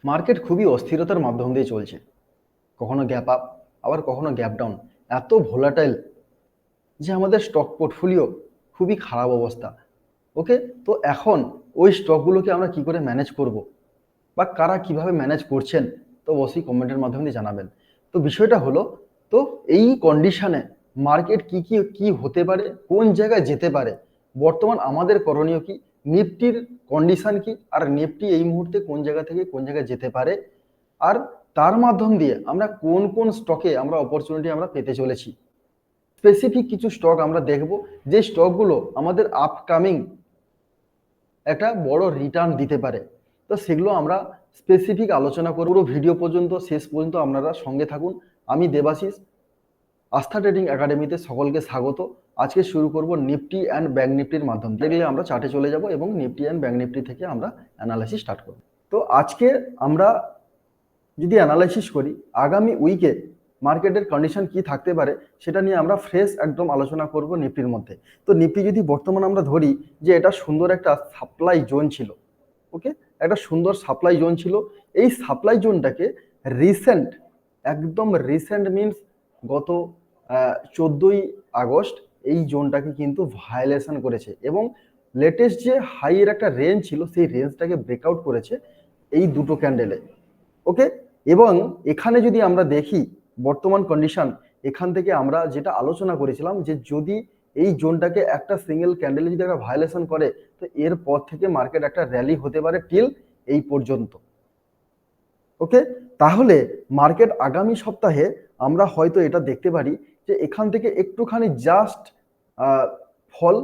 Market খুবই অস্থিরতার মাধ্যম দিয়ে চলছে। কখনো গ্যাপ আপ, আবার কখনো গ্যাপ ডাউন। এত ভোলাটাইল যে আমাদের স্টক পোর্টফোলিও খুবই খারাপ অবস্থা। ওকে, তো এখন ওই স্টকগুলোকে আমরা কি করে ম্যানেজ করব, বা কারা কিভাবে ম্যানেজ করছেন, তো অবশ্যই কমেন্টের মাধ্যমে দিয়ে জানাবেন। তো বিষয়টা হলো, তো এই কন্ডিশনে মার্কেট কি কি কি হতে পারে, কোন জায়গায় যেতে পারে, বর্তমান আমাদের করণীয় কি, নিফটির কন্ডিশন কি, আর নিফটি এই মুহূর্তে কোন জায়গা থেকে কোন জায়গায় যেতে পারে, আর তার মাধ্যম দিয়ে আমরা কোন কোন স্টকে আমরা অপরচুনিটি আমরা পেতে চলেছি। স্পেসিফিক কিছু স্টক আমরা দেখব, যে স্টকগুলো আমাদের আপকামিং একটা বড় রিটার্ন দিতে পারে। তো সেগুলো আমরা স্পেসিফিক আলোচনা করব। পুরো ভিডিও পর্যন্ত শেষ পর্যন্ত আপনারা সঙ্গে থাকুন। আমি দেবাশিস, আস্থা ট্রেডিং একাডেমিতে সকলকে স্বাগত। আজকে শুরু করব নিফটি অ্যান্ড ব্যাংক নিফটির মাধ্যম থেকে। আমরা চার্টে চলে যাব এবং নিফটি অ্যান্ড ব্যাংক নিফটি থেকে আমরা অ্যানালাইসিস স্টার্ট করব। তো আজকে আমরা যদি অ্যানালাইসিস করি, আগামী উইকে মার্কেটের কন্ডিশন কি থাকতে পারে সেটা নিয়ে আমরা ফ্রেশ একদম আলোচনা করব নিফটির মধ্যে। তো নিফটি যদি বর্তমান আমরা ধরি যে এটা সুন্দর একটা সাপ্লাই জোন ছিল, ওকে, একটা সুন্দর সাপ্লাই জোন ছিল। এই সাপ্লাই জোনটাকে রিসেন্ট, একদম রিসেন্ট মিনস গত 14ই আগস্ট এই জোনটাকে কিন্তু ভায়োলেশন করেছে এবং লেটেস্ট যে হাইয়ের একটা রেঞ্জ ছিল সেই রেঞ্জটাকে ব্রেকআউট করেছে এই দুটো ক্যান্ডেলে। ওকে, এবং এখানে যদি আমরা দেখি বর্তমান কন্ডিশন, এখান থেকে আমরা যেটা আলোচনা করেছিলাম যে যদি এই জোনটাকে একটা সিঙ্গেল ক্যান্ডেলে যদি একটা ভায়োলেশন করে, তো এরপর থেকে মার্কেট একটা র্যালি হতে পারে টিল এই পর্যন্ত। ওকে, তাহলে মার্কেট আগামী সপ্তাহে আমরা হয়তো এটা দেখতে পারি যে এখান থেকে একটুখানি জাস্ট ফল,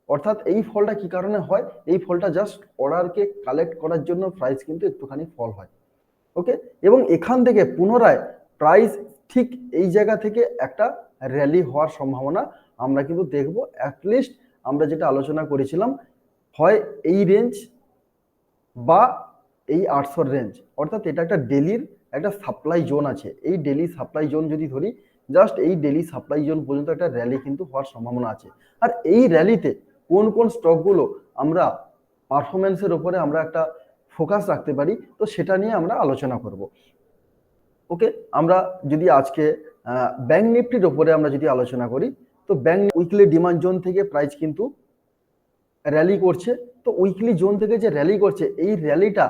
অর্থাৎ এই ফলটা কি কারণে হয়, এই ফলটা জাস্ট অর্ডারকে কালেক্ট করার জন্য প্রাইস কিন্তু একটুখানি ফল হয়। ওকে, এবং এখান থেকে পুনরায় প্রাইস ঠিক এই জায়গা থেকে একটা র্যালি হওয়ার সম্ভাবনা আমরা কিন্তু দেখব। অ্যাটলিস্ট আমরা যেটা আলোচনা করেছিলাম, হয় এই রেঞ্জ বা এই 800 রেঞ্জ, অর্থাৎ এটা একটা ডেলির একটা সাপ্লাই জোন আছে। এই ডেলি সাপ্লাই জোন যদি ধরি, জাস্ট এই ডেলি সাপ্লাই জোন পর্যন্ত একটা র্যালি কিন্তু হওয়ার সম্ভাবনা আছে। আর এই র্যালিতে কোন কোন স্টকগুলো আমরা পারফরমেন্সের উপরে আমরা একটা ফোকাস রাখতে পারি, তো সেটা নিয়ে আমরা আলোচনা করব। ওকে, আমরা যদি আজকে ব্যাংক নিফটির উপরে আমরা যদি আলোচনা করি, তো ব্যাংক উইকলি ডিমান্ড জোন থেকে প্রাইস কিন্তু র্যালি করছে। তো উইকলি জোন থেকে যে র্যালি করছে, এই র্যালিটা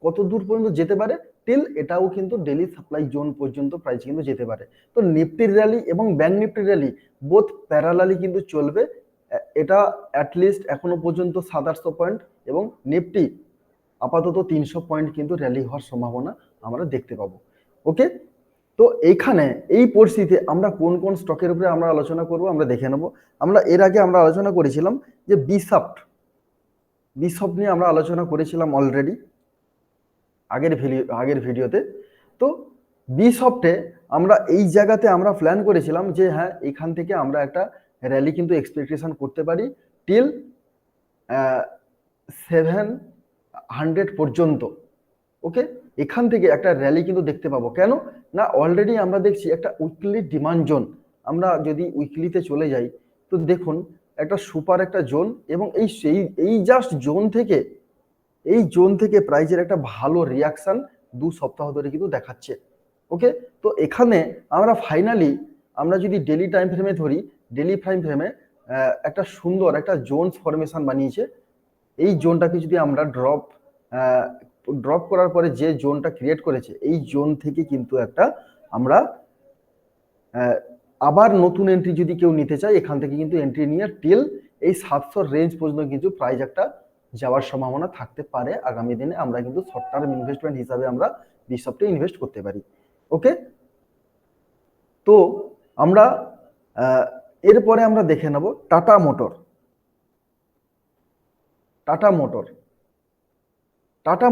কত দূর পর্যন্ত যেতে পারে, টিল এটাও কিন্তু ডেলি সাপ্লাই জোন পর্যন্ত প্রাইস কিন্তু যেতে পারে। তো নিফটির র্যালি এবং ব্যাংক নিফটির র্যালি বোথ প্যারালালি কিন্তু চলবে। এটা অ্যাটলিস্ট এখনো পর্যন্ত 700-800 পয়েন্ট এবং নিফটি আপাতত 300 পয়েন্ট কিন্তু র্যালি হওয়ার সম্ভাবনা আমরা দেখতে পাবো। ওকে, তো এইখানে এই পরিস্থিতিতে আমরা কোন কোন স্টকের উপরে আমরা আলোচনা করব আমরা দেখে নেব। আমরা এর আগে আমরা আলোচনা করেছিলাম যে বিসফট নিয়ে আমরা আলোচনা করেছিলাম অলরেডি আগের ভিডিওতে। তো বিসফটে আমরা এই জায়গাতে আমরা প্ল্যান করেছিলাম যে হ্যাঁ, এখান থেকে আমরা একটা র্যালি কিন্তু এক্সপেকটেশন করতে পারি টিল 700 পর্যন্ত। ওকে, এখান থেকে একটা র্যালি কিন্তু দেখতে পাবো। কেন না, অলরেডি আমরা দেখছি একটা উইকলি ডিমান্ড জোন। আমরা যদি উইকলিতে চলে যাই, তো দেখুন একটা সুপার একটা জোন, এবং এই জাস্ট জোন থেকে প্রাইজের একটা ভালো রিয়াকশন 2 সপ্তাহ ধরে কিন্তু দেখাচ্ছে। ওকে, তো এখানে আমরা ফাইনালি আমরা যদি ডেলি টাইম ফ্রেমে ধরি, ডেলি টাইম ফ্রেমে একটা সুন্দর একটা জোনস ফরমেশন বানিয়েছে। এই জোনটাকে যদি আমরা ড্রপ করার পরে যে জোনটা ক্রিয়েট করেছে, এই জোন থেকে কিন্তু একটা আমরা আবার নতুন এন্ট্রি যদি কেউ নিতে চায়, এখান থেকে কিন্তু এন্ট্রি নিয়ে টিল এই 700 রেঞ্জ পর্যন্ত কিন্তু প্রাইস একটা যাওয়ার সম্ভাবনা থাকতে পারে। আগামী দিনে আমরা কিন্তু শর্ট টার্ম ইনভেস্টমেন্ট হিসাবে আমরা বিসফটে ইনভেস্ট করতে পারি। ওকে, তো আমরা এরপরে আমরা দেখে নেব টাটা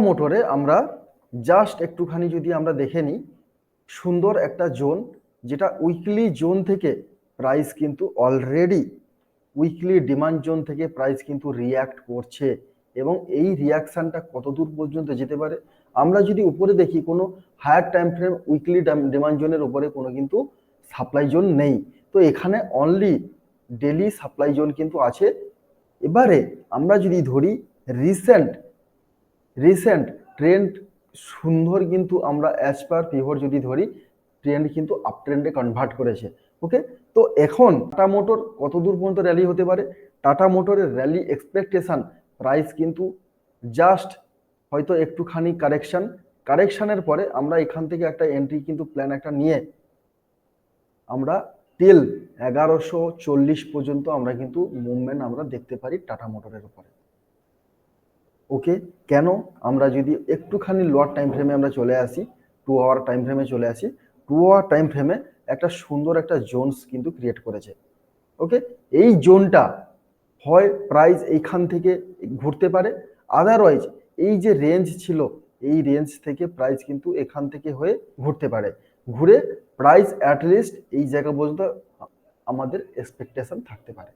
মোটরে আমরা জাস্ট একটুখানি যদি আমরা দেখে নিই, সুন্দর একটা জোন, যেটা উইকলি জোন থেকে প্রাইস কিন্তু অলরেডি উইকলি ডিমান্ড জোন থেকে প্রাইস কিন্তু রিয়াক্ট করছে। এবং এই রিয়াকশনটা কত দূর পর্যন্ত যেতে পারে, আমরা যদি উপরে দেখি কোনো higher time frame weekly demand জোনের উপরে কোনো কিন্তু সাপ্লাই জোন নেই। তো এখানে অনলি ডেলি সাপ্লাই জোন কিন্তু আছে। এবারে আমরা যদি ধরি রিসেন্ট ট্রেন্ড সুন্দর কিন্তু আমরা অ্যাজ পার পিভট যদি ধরি ট্রেন্ড কিন্তু আপ ট্রেন্ডে কনভার্ট করেছে। ওকে, তো এখন টাটা মোটর কত দূর পর্যন্ত র্যালি হতে পারে? টাটা মোটরের র্যালি এক্সপেকটেশন প্রাইস কিন্তু জাস্ট হয়তো একটুখানি কারেকশনের পরে আমরা এখান থেকে একটা এন্ট্রি কিন্তু প্ল্যান একটা নিয়ে আমরা টিল 1140 পর্যন্ত আমরা কিন্তু মুভমেন্ট আমরা দেখতে পারি টাটা মোটরের উপরে। ওকে, কেন? আমরা যদি একটুখানি লোয়ার টাইম ফ্রেমে আমরা চলে আসি, 2 আওয়ার টাইম ফ্রেমে চলে আসি, 2 আওয়ার টাইম ফ্রেমে একটা সুন্দর একটা জোনস কিন্তু ক্রিয়েট করেছে। ওকে, এই জোনটা হয় প্রাইস এইখান থেকে ঘুরতে পারে, আদারওয়াইজ এই যে রেঞ্জ ছিল এই রেঞ্জ থেকে প্রাইস কিন্তু এখান থেকে হয়ে ঘুরতে পারে, ঘুরে প্রাইস অ্যাটলিস্ট এই জায়গা পর্যন্ত আমাদের এক্সপেকটেশন থাকতে পারে।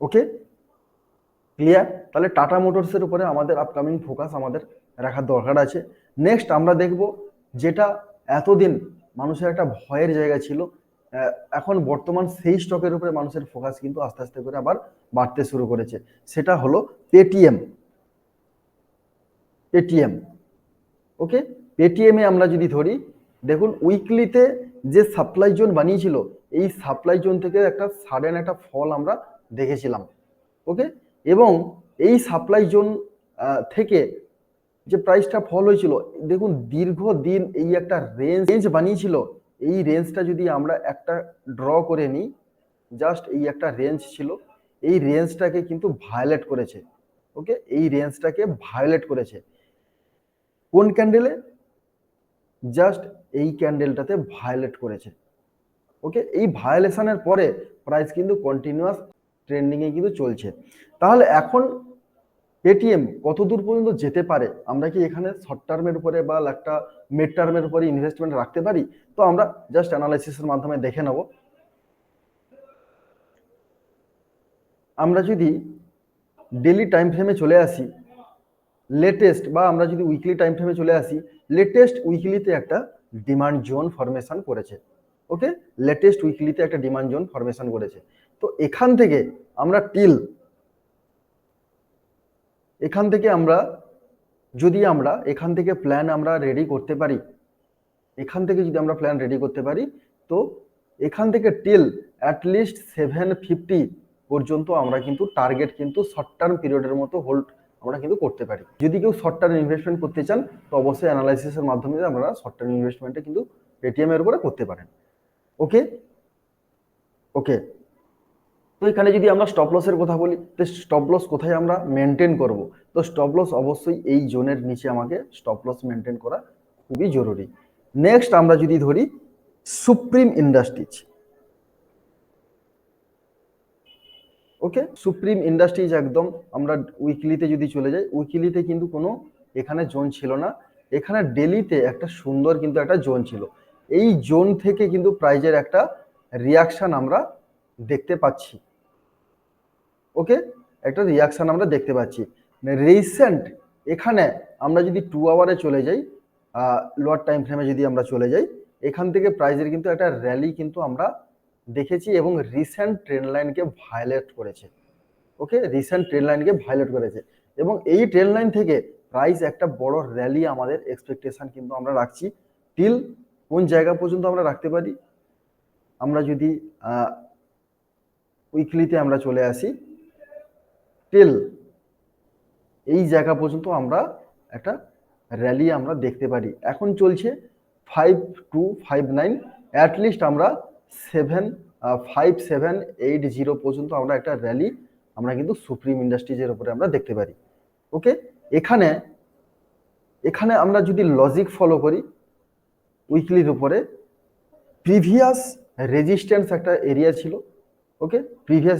ওকে, ক্লিয়ার? তাহলে টাটা মোটরসের উপরে আমাদের আপকামিং ফোকাস আমাদের রাখার দরকার আছে। নেক্সট আমরা দেখব যেটা এতদিন মানুষের একটা ভয়ের জায়গা ছিল, এখন বর্তমান সেই স্টকের উপরে মানুষের ফোকাস কিন্তু আস্তে আস্তে করে আবার বাড়তে শুরু করেছে, সেটা হলো পেটিএম। ওকে, পেটিএমে আমরা যদি ধরি, দেখুন উইকলিতে যে সাপ্লাই জোন বানিয়েছিল এই সাপ্লাই জোন থেকে একটা সাডেন একটা ফল আমরা দেখেছিলাম। ওকে, এবং এই সাপ্লাই জোন থেকে যে প্রাইসটা ফল হয়েছিল, দেখুন দীর্ঘদিন এই একটা রেঞ্জ বানিয়েছিল, এই রেঞ্জটা যদি আমরা একটা ড্র করে নিই, জাস্ট এই একটা রেঞ্জ ছিল, এই রেঞ্জটাকে কিন্তু ভায়োলেট করেছে। ওকে, এই রেঞ্জটাকে ভায়োলেট করেছে কোন ক্যান্ডেলে? জাস্ট এই ক্যান্ডেলটাতে ভায়োলেট করেছে। ওকে, এই ভায়োলেশনের পরে প্রাইস কিন্তু কন্টিনিউয়াস ট্রেন্ডিংয়ে কিন্তু চলছে। তাহলে এখন পেটিএম কত দূর পর্যন্ত যেতে পারে? আমরা কি এখানে শর্ট টার্মের উপরে বা একটা মিড টার্মের উপরে ইনভেস্টমেন্ট রাখতে পারি? তো আমরা জাস্ট অ্যানালাইসিসের মাধ্যমে দেখে নেব। আমরা যদি ডেলি টাইম ফ্রেমে চলে আসি, লেটেস্ট বা আমরা যদি উইকলি টাইম ফ্রেমে চলে আসি, লেটেস্ট উইকলিতে একটা ডিমান্ড জোন ফরমেশন করেছে। ওকে, লেটেস্ট উইকলিতে একটা ডিমান্ড জোন ফরমেশন করেছে। তো এখান থেকে আমরা এখান থেকে আমরা যদি আমরা এখান থেকে প্ল্যান আমরা রেডি করতে পারি, এখান থেকে যদি আমরা প্ল্যান রেডি করতে পারি, তো এখান থেকে টিল অ্যাটলিস্ট 750 পর্যন্ত আমরা কিন্তু টার্গেট কিন্তু শর্ট টার্ম পিরিয়ডের মতো হোল্ড আমরা কিন্তু করতে পারি। যদি কেউ শর্ট টার্ম ইনভেস্টমেন্ট করতে চান তো অবশ্যই অ্যানালাইসিসের মাধ্যমে আমরা শর্ট টার্ম ইনভেস্টমেন্টটা কিন্তু পেটিএম এর উপরে করতে পারেন। ওকে, ওকে, তো এখানে যদি আমরা স্টপ লসের কথা বলি, তো স্টপ লস কোথায় আমরা মেনটেন করব? তো স্টপ লস অবশ্যই এই জোনের নিচে আমাকে স্টপ লস মেনটেন করা খুবই জরুরি। নেক্সট আমরা যদি ধরি সুপ্রিম ইন্ডাস্ট্রিজ। ওকে, সুপ্রিম ইন্ডাস্ট্রিজ একদম আমরা উইকলিতে যদি চলে যাই, উইকলিতে কিন্তু কোনো এখানে জোন ছিল না, এখানে ডেলিতে একটা সুন্দর কিন্তু একটা জোন ছিল, এই জোন থেকে কিন্তু প্রাইজের একটা রিয়াকশন আমরা দেখতে পাচ্ছি। ওকে, একটা রিয়াকশন আমরা দেখতে পাচ্ছি রিসেন্ট। এখানে আমরা যদি 2 আওয়ারে চলে যাই, লোয়ার টাইম ফ্রেমে যদি আমরা চলে যাই, এখান থেকে প্রাইজের কিন্তু একটা র্যালি কিন্তু আমরা দেখেছি এবং রিসেন্ট ট্রেন্ড লাইনকে ভায়োলেট করেছে। ওকে, রিসেন্ট ট্রেন্ড লাইনকে ভায়োলেট করেছে এবং এই ট্রেন্ড লাইন থেকে প্রাইস একটা বড় র্যালি আমাদের এক্সপেকটেশন কিন্তু আমরা রাখছি। টিল কোন জায়গা পর্যন্ত আমরা রাখতে পারি? আমরা যদি উইকলিতে আমরা চলে আসি, টিল এই জায়গা পর্যন্ত আমরা একটা র্যালি আমরা দেখতে পারি। এখন চলছে 5259, অ্যাটলিস্ট আমরা 5780 পর্যন্ত আমরা একটা র্যালি আমরা কিন্তু সুপ্রিম ইন্ডাস্ট্রিজের উপরে আমরা দেখতে পারি। ওকে, এখানে এখানে আমরা যদি লজিক ফলো করি উইকলির উপরে, প্রিভিয়াস রেজিস্ট্যান্স একটা এরিয়া ছিল। ওকে, প্রিভিয়াস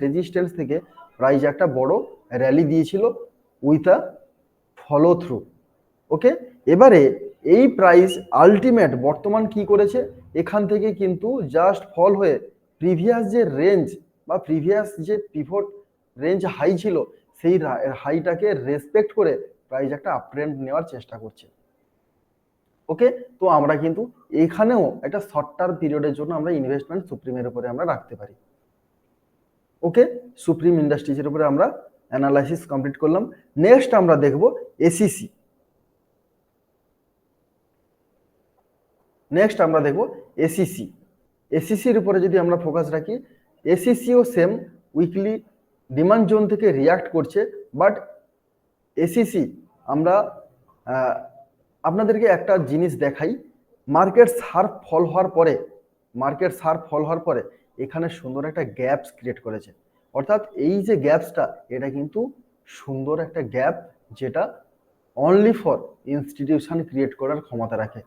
রেজিস্ট্যান্স থেকে প্রাইস একটা বড় র্যালি দিয়েছিল উইথ আ ফলো থ্রু। ওকে, এবারে এই প্রাইস আলটিমেট বর্তমান কি করেছে, এখান থেকে কিন্তু জাস্ট ফল হয়ে প্রিভিয়াস যে রেঞ্জ বা প্রিভিয়াস যে পিভট রেঞ্জ হাই ছিল সেই হাইটাকে রেসপেক্ট করে প্রাইস একটা আপ ট্রেন্ড নেওয়ার চেষ্টা করছে। ওকে, তো আমরা কিন্তু এখানেও একটা শর্ট টার্ম পিরিয়ডের জন্য আমরা ইনভেস্টমেন্ট সুপ্রিমের উপরে আমরা রাখতে পারি। ওকে, সুপ্রিম ইন্ডাস্ট্রিজের উপরে আমরা অ্যানালাইসিস কমপ্লিট করলাম। নেক্সট আমরা দেখব এসিসি। নেক্সট আমরা দেখব এসিসি। এসিসির উপরে যদি আমরা ফোকাস রাখি, এসিসিও সেম উইকলি ডিমান্ড জোন থেকে রিয়াক্ট করছে, বাট এসিসি আমরা আপনাদেরকে একটা জিনিস দেখাই, মার্কেট শার্প ফল হওয়ার পরে এখানে সুন্দর একটা গ্যাপস ক্রিয়েট করেছে। অর্থাৎ এই যে গ্যাপসটা, এটা কিন্তু সুন্দর একটা গ্যাপ, যেটা অনলি ফর ইনস্টিটিউশন ক্রিয়েট করার ক্ষমতা রাখে।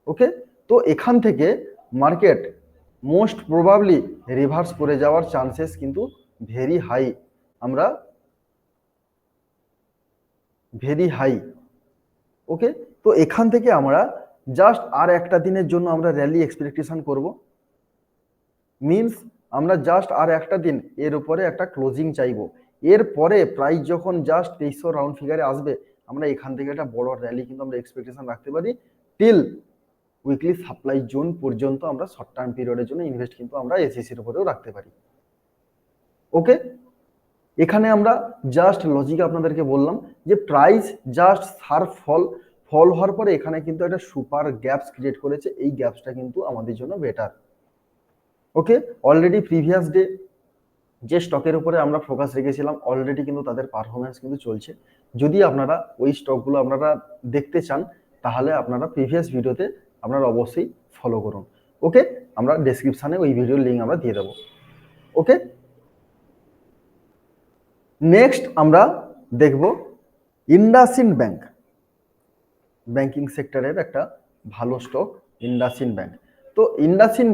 ওকে, তো এখান থেকে মার্কেট মোস্ট প্রবাবলি রিভার্স করে যাওয়ার চান্সেস কিন্তু ভেরি হাই। ওকে, তো এখান থেকে আমরা জাস্ট আর একটা দিনের জন্য আমরা র্যালি এক্সপেকটেশন করব। মিনস আমরা জাস্ট আর একটা দিন এর উপরে একটা ক্লোজিং চাইবো। এরপরে প্রাইস যখন জাস্ট 2300 রাউন্ড ফিগারে আসবে, আমরা এখান থেকে একটা বড় র্যালি কিন্তু আমরা এক্সপেকটেশন রাখতে পারি। টিল উইকলি সাপ্লাই জোন পর্যন্ত আমরা শর্ট টার্ম পিরিয়ডের জন্য ইনভেস্ট কিন্তু আমরা এসিসির উপরেও রাখতে পারি। ওকে, এখানে আমরা জাস্ট লজিক আপনাদেরকে বললাম যে প্রাইস জাস্ট শার্প ফল হওয়ার পরে এখানে কিন্তু একটা সুপার গ্যাপস ক্রিয়েট করেছে। এই গ্যাপসটা কিন্তু আমাদের জন্য বেটার। ওকে, অলরেডি প্রিভিয়াস ডে যে স্টকের উপরে আমরা ফোকাস রেখেছিলাম, অলরেডি কিন্তু তাদের পারফরমেন্স কিন্তু চলছে। যদি আপনারা ওই স্টকগুলো আপনারা দেখতে চান, তাহলে আপনারা প্রিভিয়াস ভিডিওতে আপনারা অবশ্যই ফলো করুন। ওকে, আমরা ডেসক্রিপশানে ওই ভিডিওর লিঙ্ক আমরা দিয়ে দেবো। ওকে, নেক্সট আমরা দেখব ইন্ডাসইন্ড ব্যাংক। ব্যাংকিং সেক্টরের একটা ভালো স্টক ইন্ডাসইন্ড ব্যাংক। তো ইন্ডাসইন্ড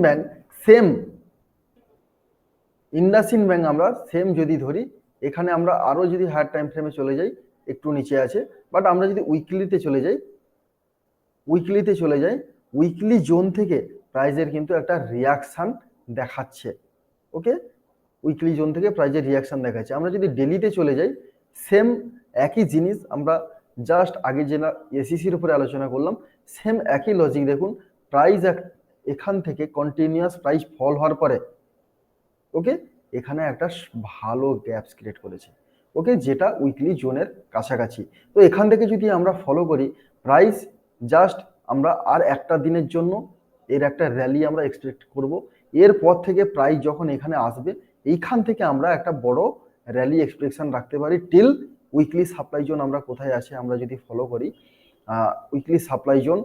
ব্যাংক আমরা সেম যদি ধরি, এখানে আমরা আরো যদি হায়ার টাইম ফ্রেমে চলে যাই, একটু নিচে আছে, বাট আমরা যদি উইকলিতে চলে যাই, উইকলি জোন থেকে প্রাইজের কিন্তু একটা রিয়াকশন দেখাচ্ছে। ওকে, উইকলি জোন থেকে প্রাইজের রিয়াকশন দেখাচ্ছে। আমরা যদি ডেলিতে চলে যাই, সেম একই জিনিস আমরা জাস্ট আগে যে এসিসির উপরে আলোচনা করলাম, সেম একই লজিক। দেখুন, প্রাইস এখান থেকে কন্টিনিউয়াস প্রাইস ফল হওয়ার পরে ওকে এখানে একটা ভালো গ্যাপস ক্রিয়েট করেছে। ওকে, যেটা উইকলি জোনের কাছাকাছি। তো এখান থেকে যদি আমরা ফলো করি, প্রাইস জাস্ট আমরা আর একটা দিনের জন্য এর একটা র্যালি আমরা এক্সপেক্ট করব। এরপর থেকে প্রাইস যখন এখানে আসবে, এইখান থেকে আমরা একটা বড় র্যালি এক্সপেকশন রাখতে পারি। টিল উইকলি সাপ্লাই জোন আমরা কোথায় আছে আমরা যদি ফলো করি, উইকলি সাপ্লাই জোন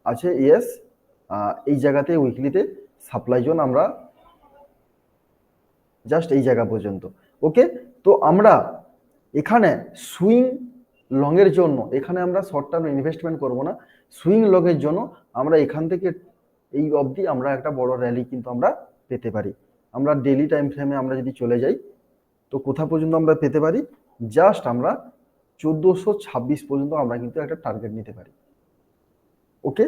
আছে, ইয়েস, এই জায়গাতে উইকলিতে সাপ্লাই জোন আমরা জাস্ট এই জায়গা পর্যন্ত। ওকে, তো আমরা এখানে সুইং লংয়ের জন্য এখানে আমরা শর্ট টার্ম ইনভেস্টমেন্ট করব না। সুইং লংয়ের জন্য আমরা এখান থেকে এই অবধি আমরা একটা বড় র্যালি কিন্তু আমরা পেতে পারি। আমরা ডেলি টাইম ফ্রেমে আমরা যদি চলে যাই, তো কোথা পর্যন্ত আমরা পেতে পারি, জাস্ট আমরা 1426 পর্যন্ত আমরা কিন্তু একটা টার্গেট নিতে পারি। ওকে,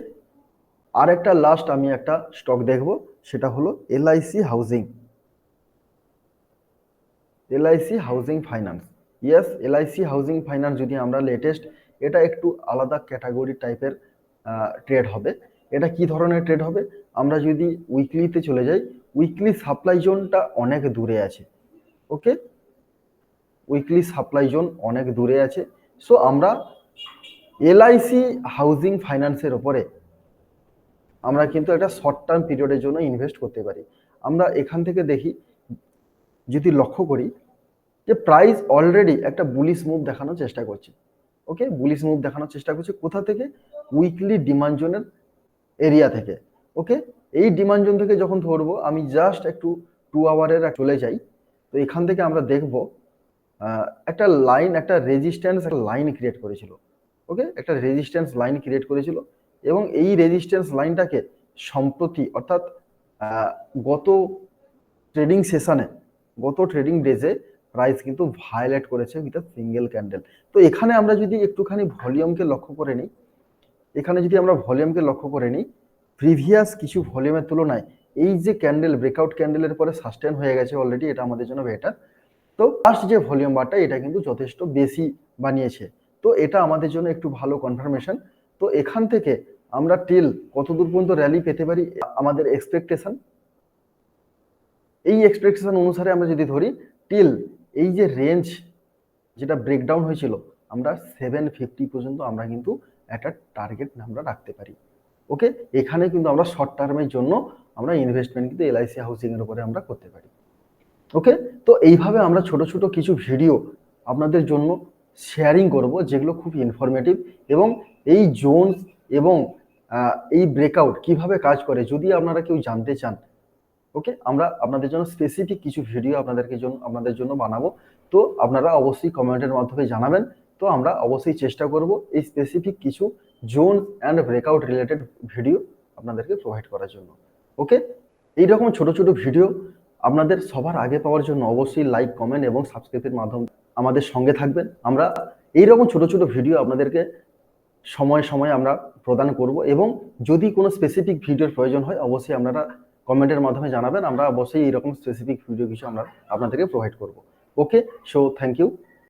আর একটা লাস্ট আমি একটা স্টক দেখব, সেটা হলো LIC housing finance. Yes, LIC housing finance যদি আমরা লেটেস্ট, এটা একটু আলাদা ক্যাটাগরি টাইপের ট্রেড হবে। এটা কি ধরনের ট্রেড হবে, আমরা যদি উইকলিতে চলে যাই, উইকলি সাপ্লাই জোনটা অনেক দূরে আছে। ওকে, উইকলি সাপ্লাই জোন অনেক দূরে আছে। সো আমরা এলআইসি হাউজিং ফাইন্যান্সের ওপরে আমরা কিন্তু একটা শর্ট টার্ম পিরিয়ডের জন্য ইনভেস্ট করতে পারি। আমরা এখান থেকে দেখি, যদি লক্ষ্য করি যে প্রাইস অলরেডি একটা বুলিশ মুভ দেখানোর চেষ্টা করছে। ওকে, বুলিশ মুভ দেখানোর চেষ্টা করছে কোথা থেকে, উইকলি ডিমান্ড জোনের এরিয়া থেকে। ওকে, এই ডিমান্ড জোন থেকে যখন ধরবো, আমি জাস্ট একটু 2 আওয়ারের চলে যাই, তো এখান থেকে আমরা দেখব একটা লাইন, একটা রেজিস্ট্যান্স লাইন ক্রিয়েট করেছিল। ওকে, একটা রেজিস্ট্যান্স লাইন ক্রিয়েট করেছিল, এবং এই রেজিস্ট্যান্স লাইনটাকে সম্প্রতি অর্থাৎ গত ট্রেডিং ডেজে প্রাইস কিন্তু ভায়োলেট করেছে উইথ আ সিঙ্গেল ক্যান্ডেল। তো এখানে আমরা যদি একটুখানি ভলিউমকে লক্ষ্য করে নিই, প্রিভিয়াস কিছু ভলিউমের তুলনায় এই যে ক্যান্ডেল, ব্রেকআউট ক্যান্ডেলের পরে সাস্টেন হয়ে গেছে অলরেডি, এটা আমাদের জন্য বেটার। তো ফার্স্ট যে ভলিউম বারটা, এটা কিন্তু যথেষ্ট বেশি বানিয়েছে, তো এটা আমাদের জন্য একটু ভালো কনফার্মেশন। তো এখান থেকে আমরা টিল কতদূর পর্যন্ত র্যালি পেতে পারি, আমাদের এক্সপেকটেশন, এই এক্সপেকটেশন অনুসারে আমরা যদি ধরি, টিল এই যে রেঞ্জ যেটা ব্রেকডাউন হয়েছিল, আমরা 750 পর্যন্ত আমরা কিন্তু একটা টার্গেট আমরা রাখতে পারি। ওকে, এখানে কিন্তু আমরা শর্ট টার্মের জন্য আমরা ইনভেস্টমেন্ট কিন্তু এলআইসি হাউসিংয়ের উপরে আমরা করতে পারি। ওকে, তো এইভাবে আমরা ছোট ছোট কিছু ভিডিও আপনাদের জন্য শেয়ারিং করব যেগুলো খুব ইনফরমেটিভ, এবং এই জোনস এবং এই ব্রেকআউট কিভাবে কাজ করে যদি আপনারা কেউ জানতে চান, ওকে, আমরা আপনাদের জন্য স্পেসিফিক কিছু ভিডিও আপনাদের জন্য বানাবো। তো আপনারা অবশ্যই কমেন্টের মাধ্যমে জানাবেন। তো আমরা অবশ্যই চেষ্টা করব এই স্পেসিফিক কিছু zone and breakout related video আপনাদেরকে প্রোভাইড করার জন্য। ওকে, এইরকম ছোট ছোট ভিডিও আপনাদের সবার আগে পাওয়ার জন্য অবশ্যই লাইক, কমেন্ট এবং সাবস্ক্রাইবের মাধ্যমে আমাদের সঙ্গে থাকবেন। আমরা এইরকম ছোট ছোট ভিডিও আপনাদেরকে সময় সময় আমরা প্রদান করব, এবং যদি কোনো স্পেসিফিক ভিডিওর প্রয়োজন হয় অবশ্যই আপনারা কমেন্টের মাধ্যমে জানাবেন। আমরা অবশ্যই এইরকম স্পেসিফিক ভিডিও কিছু আমরা আপনাদেরকে প্রোভাইড করব। ওকে, সো থ্যাংক ইউ।